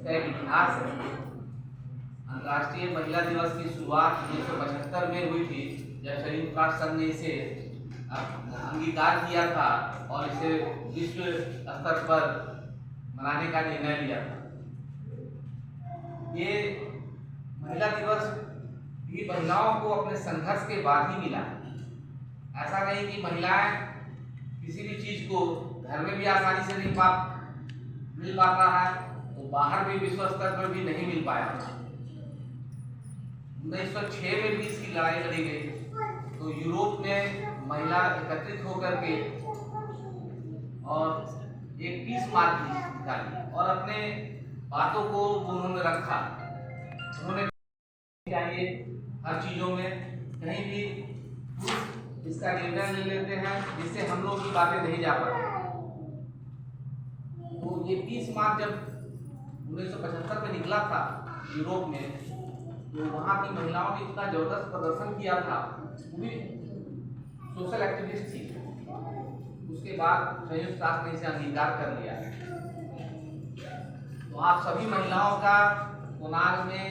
इसका एक इतिहास है। अंतर्राष्ट्रीय महिला दिवस की शुरुआत 1975 में हुई थी, जब संयुक्त राष्ट्र संघ ने इसे अंगीकार किया था और इसे विश्व स्तर पर मनाने का निर्णय लिया था। ये महिला दिवस भी महिलाओं को अपने संघर्ष के बाद ही मिला। ऐसा नहीं कि महिलाएं किसी भी चीज को घर में भी आसानी से नहीं मिल पाता है, तो बाहर भी विश्व स्तर पर भी नहीं मिल पाया। 1906 में भी इसकी लड़ाई लड़ी गई, तो यूरोप में महिला एकत्रित होकर के और एक पीस मार्च निकाली और अपने बातों को उन्होंने रखा। उन्होंने चाहिए हर चीजों में कहीं भी इसका निर्णय ले लेते हैं जिससे हम लोग की बातें नहीं जा पाती। तो ये 30 मार्च जब 1975 में निकला था यूरोप में, तो वहाँ की महिलाओं ने इतना जबरदस्त प्रदर्शन किया था, पूरी सोशल एक्टिविस्ट थी। उसके बाद संयुक्त राष्ट्र ने इसे अंगीकार कर लिया। तो आप सभी महिलाओं का कोनार में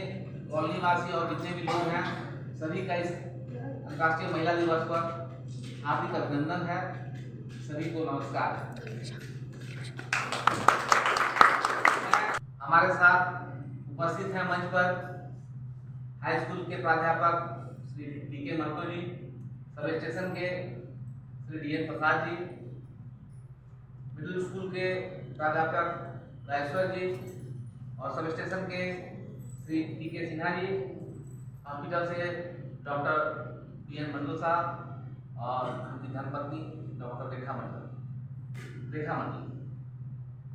कॉलोनीवासी और जितने भी लोग हैं, सभी का इस अंतर्राष्ट्रीय महिला दिवस पर हार्दिक अभिनंदन है। सभी को नमस्कार। हमारे साथ उपस्थित हैं मंच पर हाई स्कूल के प्राध्यापक श्री डी.के. महतो जी, सब स्टेशन के Shri DN. Prasad ji, middle school के प्राध्यापक राजेश्वर जी और सब स्टेशन के श्री टी.के. सिन्हा जी, हॉस्पिटल से डॉक्टर पी.एन. मंडल साहब और उनकी धर्मपत्नी डॉक्टर रेखा मंडल।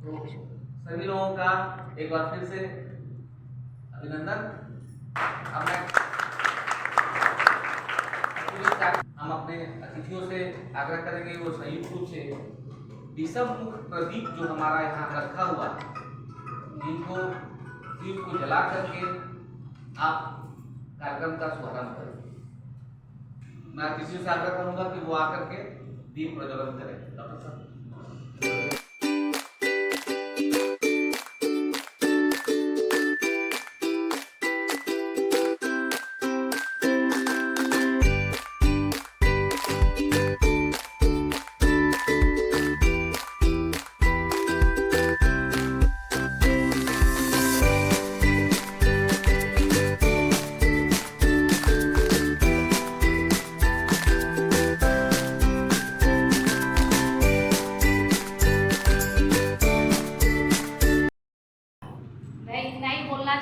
तो सभी लोगों का एक बार फिर से अभिनंदन। हम अपने अतिथियों से आग्रह करेंगे वो संयुक्त रूप से विषम मुख प्रदीप जो हमारा यहाँ रखा हुआ, इनको दीप को जला करके आप कार्यक्रम का शुभारंभ करें। मैं किसी से आग्रह करूंगा कि वो आकर के दीप प्रज्वलन करें। डॉक्टर साहब।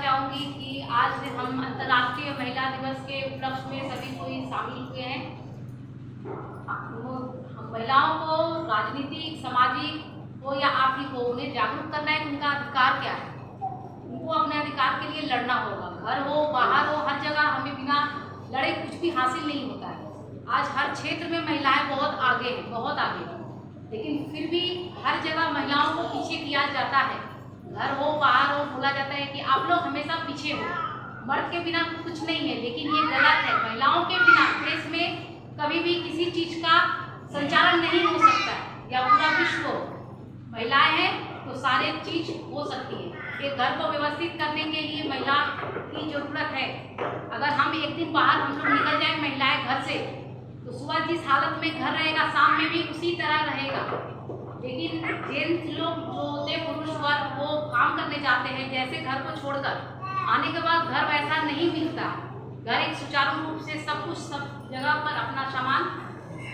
चाहूंगी कि आज हम अंतर्राष्ट्रीय महिला दिवस के उपलक्ष्य में सभी कोई शामिल हुए हैं। हम महिलाओं को राजनीतिक, सामाजिक हो या आर्थिक हो, उन्हें जागरूक करना है। उनका अधिकार क्या है, उनको अपने अधिकार के लिए लड़ना होगा। घर हो, बाहर हो, हर जगह हमें बिना लड़े कुछ भी हासिल नहीं होता है। आज हर क्षेत्र में महिलाएं बहुत आगे हैं, बहुत आगे हैं, लेकिन फिर भी हर जगह महिलाओं को पीछे किया जाता है। घर हो, बाहर हो, बोला जाता है कि आप लोग हमेशा पीछे हो, मर्द के बिना कुछ नहीं है। लेकिन ये गलत है। महिलाओं के बिना देश में कभी भी किसी चीज का संचालन नहीं हो सकता है, या पूरा विश्व हो। महिलाएं हैं तो सारे चीज हो सकती है। एक घर को व्यवस्थित करने के लिए महिला की जरूरत है। अगर हम एक दिन बाहर हम लोग निकल जाए महिलाएं घर से, तो सुबह जिस हालत में घर रहेगा शाम में भी उसी तरह रहेगा। लेकिन जेंट्स लोग जो होते हैं, पुरुष वर्ग, वो काम करने जाते हैं जैसे घर को छोड़कर, आने के बाद घर वैसा नहीं मिलता। घर एक सुचारू रूप से सब कुछ सब जगह पर अपना सामान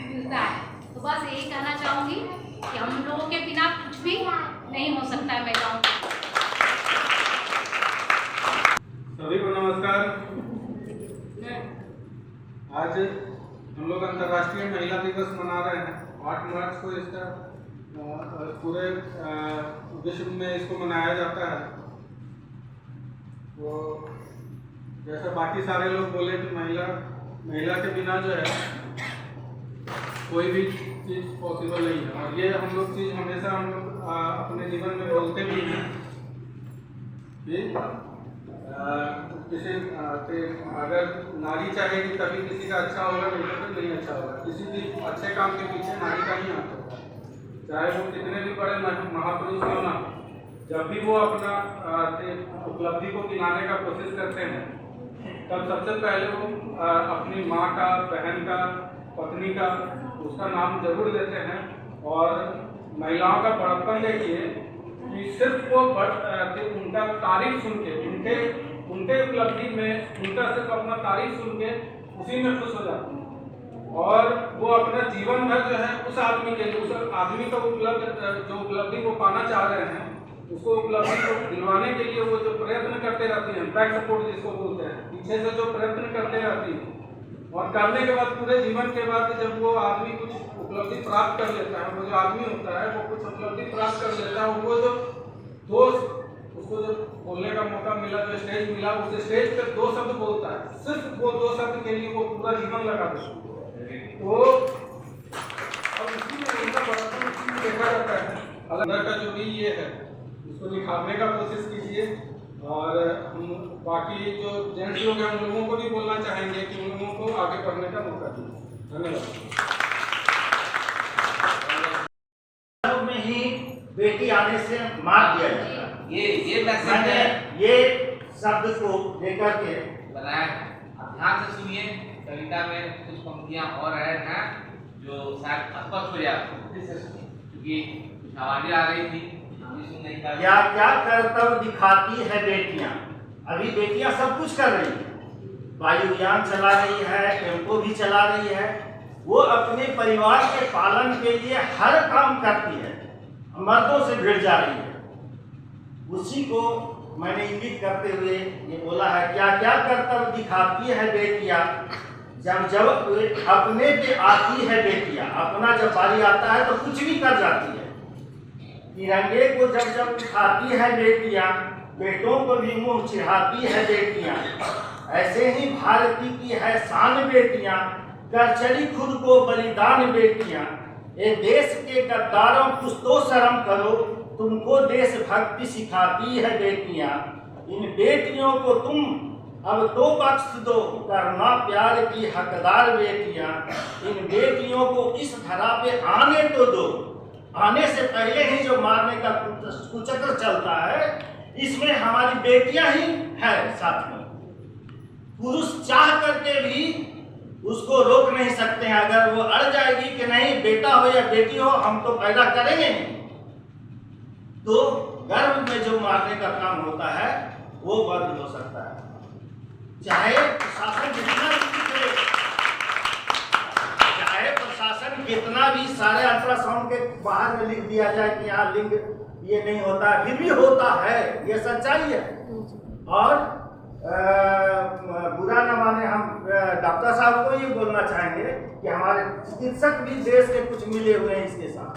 मिलता है। तो बस यही कहना चाहूँगी कि हम लोगों के बिना कुछ भी नहीं हो सकता है महिलाओं को। सभी को नमस्कार। आज हम लोग अंतर्राष्ट्रीय महिला दिवस मना रहे हैं। 8 मार्च को इसका पूरे विश्व में इसको मनाया जाता है। तो जैसे बाकी सारे लोग बोले कि महिला के बिना जो है कोई भी चीज़ पॉसिबल नहीं है, और ये हम लोग चीज़ हमेशा हम लोग अपने जीवन में बोलते भी हैं कि किसी अगर नारी चाहेगी तभी किसी का अच्छा होगा, नहीं तो नहीं अच्छा होगा। किसी भी अच्छे काम के पीछे नारी का ही हाथ होगा, चाहे वो कितने भी बड़े महापुरुष क्यों ना। जब भी वो अपना उपलब्धि को गिनाने का कोशिश करते हैं, तब सबसे पहले वो अपनी माँ का, बहन का, पत्नी का, उसका नाम जरूर लेते हैं। और महिलाओं का बड़प्पन देखिए कि सिर्फ वो उनका तारीफ सुन के, उनके उपलब्धि में उनका सिर्फ अपना तारीफ सुन के उसी में खुश हो जाते हैं। और वो अपना जीवन भर जो है उस आदमी के लिए, उस आदमी का जो उपलब्धि वो पाना चाह रहे हैं, उसको उपलब्धि को दिलवाने के लिए वो जो प्रयत्न करते रहती हैं, बैक सपोर्ट जिसको बोलते हैं, पीछे से जो प्रयत्न करते रहती हैं, और करने के बाद पूरे जीवन के बाद जब वो आदमी कुछ उपलब्धि प्राप्त कर लेता है, वो जो आदमी होता है वो कुछ उपलब्धि प्राप्त कर लेता है, वो जो दोस्त उसको जो बोलने का मौका मिला, जो स्टेज मिला, उस स्टेज पर 2 शब्द बोलता है, सिर्फ वो 2 शब्द के लिए वो पूरा जीवन लगा देता है। तो अब इसी में इनका बड़प्पन इसी में देखा जाता है। अंदर का जो भी ये है उसको निखारने का कोशिश कीजिए। और हम बाकी जो जेंट्स लोग हैं उन लोगों को भी बोलना चाहेंगे कि उन लोगों को आगे बढ़ने का मौका दीजिए। धन्यवाद। में ही बेटी आने से मार दिया जाता है। ये मैसेज है, ये शब्द को लेकर के बनाया। आप ध्यान से सुनिए, कविता में कुछ पंक्तियां और ऐड हैं जो शायद स्पष्ट हो जाए, क्योंकि कुछ आवाजें आ रही थी, क्या क्या कर्तव्य दिखाती है बेटियां। अभी बेटियां सब कुछ कर रही है, वायुयान चला रही है, टेम्पो भी चला रही है, वो अपने परिवार के पालन के लिए हर काम करती है, मर्दों से भिड़ जा रही है। उसी को मैंने इंगित करते हुए ये बोला है, क्या क्या कर्तव्य दिखाती है बेटियां, जब अपने पे आती है बेटियां, अपना जब बारी आता है तो कुछ भी कर जाती है। तिरंगे को जब उठाती है बेटियां, बेटों को भी मुंह चिढ़ाती है बेटियां। ऐसे ही भारती की है शान बेटियां, कर चली खुद को बलिदान बेटियां। ये देश के गद्दारों कुछ तो शर्म करो, तुमको देशभक्ति सिखाती है बेटियां। इन बेटियों को तुम अब तो बख्श दो, करना प्यार की हकदार बेटियां। इन बेटियों को इस धरा पे आने तो दो, आने से पहले ही जो मारने का कुचक्र चलता है, इसमें हमारी बेटियां ही है साथ में। पुरुष चाह करके भी उसको रोक नहीं सकते हैं। अगर वो अड़ जाएगी कि नहीं बेटा हो या बेटी हो हम तो पैदा करेंगे नहीं, तो गर्भ में जो मारने का काम होता है वो बंद हो सकता है। चाहे प्रशासन कितना भी सारे अल्ट्रासाउंड के बाहर में लिख दिया जाए कि यहाँ लिंग ये नहीं होता, फिर भी होता है, ये सच्चाई है। और बुरा न माने, हम डॉक्टर साहब को ये बोलना चाहेंगे कि हमारे चिकित्सक भी देश के कुछ मिले हुए हैं इसके साथ,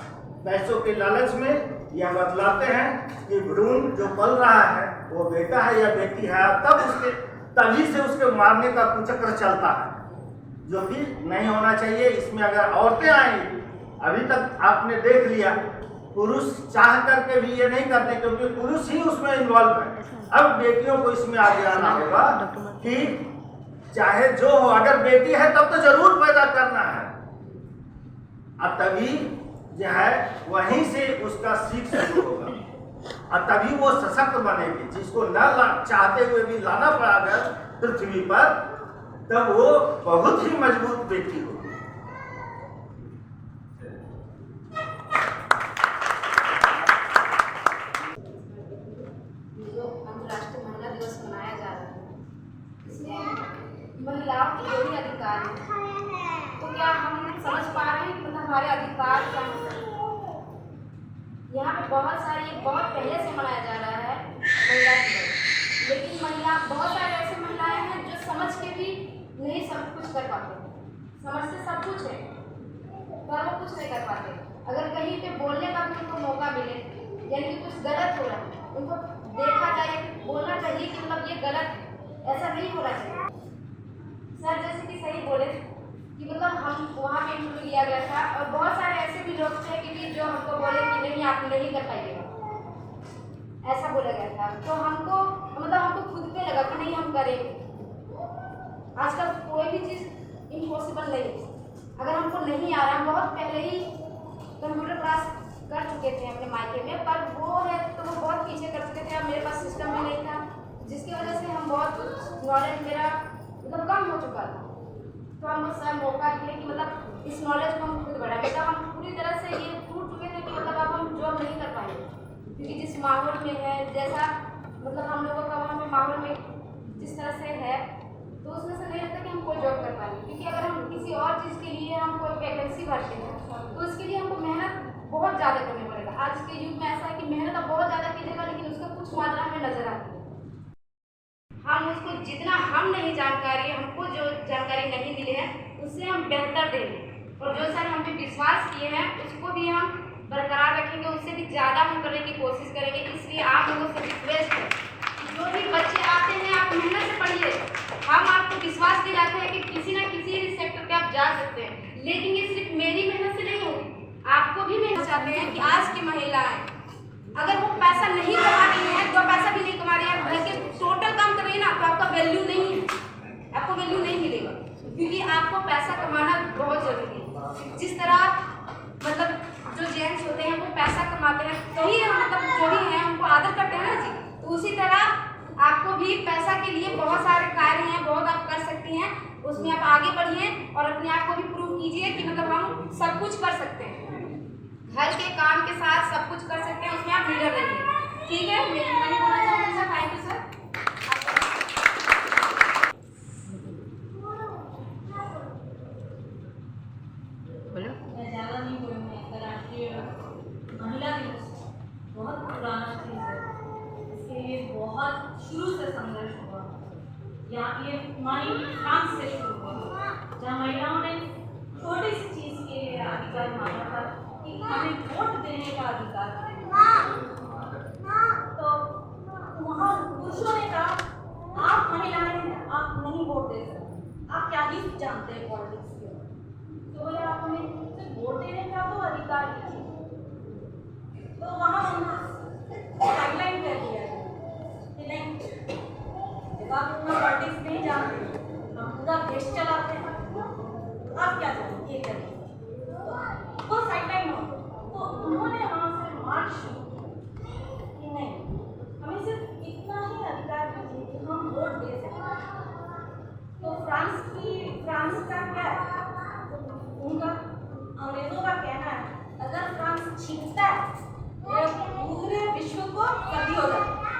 पैसों के लालच में यह बतलाते हैं कि भ्रूण जो पल रहा है वो बेटा है या बेटी है, तभी से उसके मारने का कुचक्र चलता है, जो कि नहीं होना चाहिए। इसमें अगर औरतें आएंगी, अभी तक आपने देख लिया पुरुष चाह करके भी ये नहीं करते, क्योंकि पुरुष ही उसमें इन्वॉल्व है। अब बेटियों को इसमें आगे आना होगा कि चाहे जो हो, अगर बेटी है तब तो जरूर पैदा करना है, और तभी जो है वहीं से उसका सीख शुरू होगा, और तभी वो सशक्त बनेगी। जिसको न चाहते हुए भी लाना पड़ा अगर पृथ्वी पर, तब वो बहुत ही मजबूत बेटी होगी। जो अंतर्राष्ट्रीय महिला दिवस मनाया जा रहा है, इसमें महिलाओं के जो भी अधिकार हैं, तो क्या हम समझ पा रहे हैं कि मतलब हमारे अधिकार क्या हैं? यहाँ पे बहुत पहले से मनाया जा रहा है महिला दिवस, लेकिन बहुत सारे ऐसे महिलाएं हैं जो समझ के भी नहीं सब कुछ कर पाते। समझते सब कुछ है पर वो कुछ नहीं कर पाते। अगर कहीं पे बोलने का भी उनको मौका मिले, यानी कि कुछ गलत हो रहा है, उनको देखा जाए, बोलना चाहिए कि मतलब ये गलत, ऐसा नहीं होना चाहिए। सर जैसे कि सही बोले कि मतलब हम वहाँ पे इंटरव्यू लिया गया था, और बहुत सारे ऐसे भी लोग थे कि जो हमको बोले कि नहीं आप नहीं कर पाइएगा, ऐसा बोला गया था। तो हमको खुद पे लगा कि नहीं हम करेंगे। आजकल कोई भी चीज़ इम्पॉसिबल नहीं है। अगर हमको नहीं आ रहा, हम बहुत पहले ही कंप्यूटर क्लास कर चुके थे अपने मायके में, पर वो है तो वो बहुत पीछे कर चुके थे। अब मेरे पास सिस्टम भी नहीं था, जिसकी वजह से हम बहुत नॉलेज मेरा मतलब कम हो चुका था। तो हम उस समय मौका दिए कि मतलब इस नॉलेज को हम खुद बढ़ाएं। मतलब हम पूरी तरह से ये टूट चुके थे कि मतलब अब हम जॉब नहीं कर पाएंगे, क्योंकि जिस माहौल में है, जैसा मतलब हम लोगों का वहाँ पे माहौल में जिस तरह से है, तो उसमें से नहीं लगता कि हम कोई जॉब कर पाएंगे। क्योंकि अगर हम किसी और चीज़ के लिए हम कोई वैकेंसी भरते हैं तो उसके लिए हमको मेहनत बहुत ज़्यादा करनी पड़ेगा। आज के युग में ऐसा है कि मेहनत आप बहुत ज़्यादा कीजिएगा, लेकिन उसका कुछ मात्रा हमें नजर आती है। हम उसको जितना हम नहीं जानकारी, हमको जो जानकारी नहीं मिली है उससे हम बेहतर देंगे, और जो सर हम पे विश्वास किए हैं उसको भी हम बरकरार रखेंगे, उससे भी ज़्यादा हम करने की कोशिश करेंगे। इसलिए आप लोगों से रिक्वेस्ट है कि जो भी बच्चे आते हैं आप मेहनत से पढ़िए। हम आपको विश्वास दिलाते हैं कि किसी न किसी सेक्टर पे आप जा सकते हैं, लेकिन ये सिर्फ मेरी मेहनत से नहीं होगी, आपको भी मेहनत चाहते हैं कि आज की महिलाएं अगर वो पैसा नहीं कमा रही है, दो पैसा भी नहीं कमा रही है, घर के टोटल काम कर रही है ना, तो आपका वैल्यू नहीं है, आपको वैल्यू नहीं मिलेगा, क्योंकि आपको पैसा कमाना बहुत जरूरी है। जिस तरह मतलब जो जेंट्स होते हैं वो पैसा कमाते हैं, कहीं मतलब जो भी है उनको आदर करते हैं ना जी, तो उसी तरह आपको भी पैसा के लिए बहुत सारे कार्य हैं, बहुत आप कर सकती हैं, उसमें आप आगे बढ़िए और अपने आप को भी प्रूव कीजिए कि मतलब हम सब कुछ कर सकते हैं, घर के काम के साथ सब कुछ कर सकते हैं, उसमें आप लीडर रहिए। ठीक है, मैं बोलना चाहूँगी सर। Thank you sir. मैं ज़्यादा नहीं बोलूँगी। अंतर्राष्ट्रीय महिला दिवस बहुत पुराना चीज़ है, इसके लिए बहुत शुरू से संघर्ष हुआ। यहाँ ये हमारी फ्रांस से शुरू हुआ, जहाँ महिलाओं ने छोटी सी चीज़ के लिए अधिकार मांगा था कि हमें वोट देने का अधिकार है। तो वहाँ पुरुषों ने कहा आप महिलाएं हैं, आप नहीं वोट दे सकते, आप क्या ही जानते हैं पॉलिटिक्स के। तो बोले आप हमें सिर्फ वोट देने का तो अधिकार दीजिए। तो वहाँ गाइडलाइन कर दिया कि नहीं, जब आप इतना पॉलिटिक्स नहीं जानते, हम पूरा देश चलाते हैं, तो आप क्या जानते ये करिए। वो साइडलाइन हो, तो उन्होंने वहाँ से मार्च शुरू कि नहीं, हमें सिर्फ इतना ही अधिकार दीजिए कि हम वोट दे सकें। तो फ्रांस का क्या है, उनका अंग्रेजों का कहना है अगर फ्रांस जीतता है तो पूरे विश्व को सर्दी हो जाती है,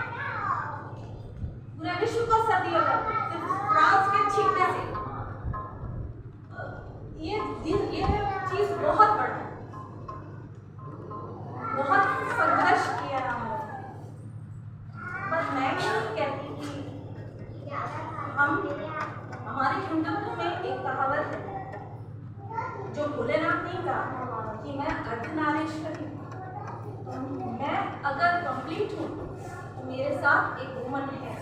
पूरे विश्व को सर्दी हो जाती है सिर्फ फ्रांस के जीतने से। ये चीज़ बहुत बड़ा है, बहुत संघर्ष किया हमने। बस मैं नहीं कहती कि हमारे हिंदुत्व में एक कहावत है जो भोलेनाथ ने कहा कि मैं अर्धनारीश्वरी हूँ। मैं अगर कंप्लीट हूँ तो मेरे साथ एक वुमन है,